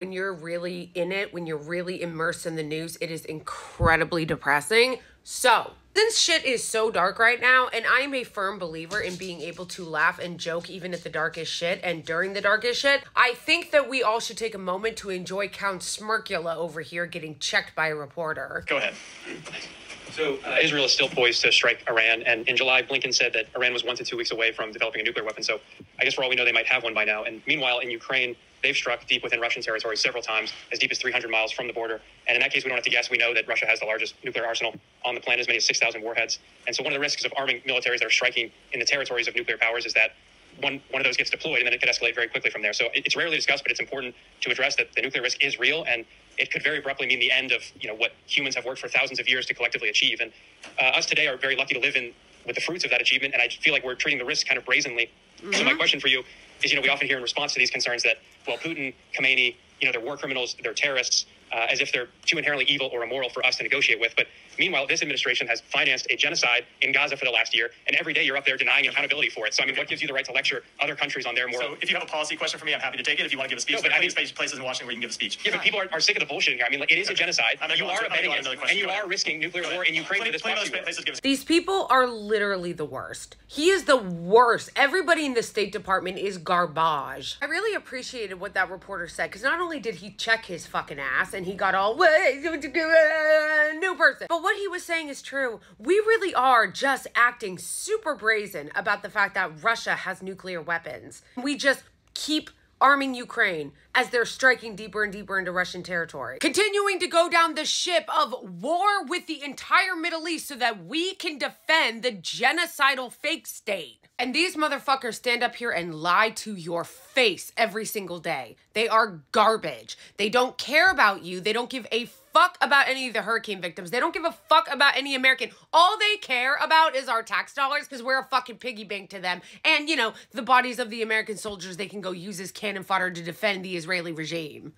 When you're really in it, when you're really immersed in the news, it is incredibly depressing. So, since shit is so dark right now, and I am a firm believer in being able to laugh and joke even at the darkest shit and during the darkest shit, I think that we all should take a moment to enjoy Count Smirkula over here getting checked by a reporter. Go ahead. So Israel is still poised to strike Iran, and in July, Blinken said that Iran was 1 to 2 weeks away from developing a nuclear weapon. So I guess for all we know, they might have one by now. And meanwhile, in Ukraine, they've struck deep within Russian territory several times, as deep as 300 miles from the border. And in that case, we don't have to guess. We know that Russia has the largest nuclear arsenal on the planet, as many as 6,000 warheads. And so one of the risks of arming militaries that are striking in the territories of nuclear powers is that one of those gets deployed, and then it could escalate very quickly from there. So it's rarely discussed, but it's important to address that the nuclear risk is real, and it could very abruptly mean the end of what humans have worked for thousands of years to collectively achieve. And us today are very lucky to live with the fruits of that achievement, and I feel like we're treating the risk kind of brazenly. So my question for you is, we often hear in response to these concerns that, well, Putin, Khomeini, they're war criminals, they're terrorists, as if they're too inherently evil or immoral for us to negotiate with. But meanwhile, this administration has financed a genocide in Gaza for the last year, and every day you're up there denying accountability for it. So, what gives you the right to lecture other countries on their moral... So if you have a policy question for me, I'm happy to take it. If you want to give a speech, no, but places in Washington where you can give a speech. Yeah, but people are sick of the bullshit here. It is a genocide. You are abetting it, and you are risking nuclear war in Ukraine for this proxy war. These people are literally the worst. He is the worst. Everybody in the State Department is garbage. I really appreciated what that reporter said, because not only did he check his fucking ass and he got all, new person, but what he was saying is true. We really are just acting super brazen about the fact that Russia has nuclear weapons. We just keep arming Ukraine as they're striking deeper and deeper into Russian territory. Continuing to go down the ship of war with the entire Middle East so that we can defend the genocidal fake state. And these motherfuckers stand up here and lie to your face every single day. They are garbage. They don't care about you. They don't give a fuck about any of the hurricane victims. They don't give a fuck about any American. All they care about is our tax dollars, because we're a fucking piggy bank to them. And, the bodies of the American soldiers they can go use as cannon fodder to defend the Israeli regime.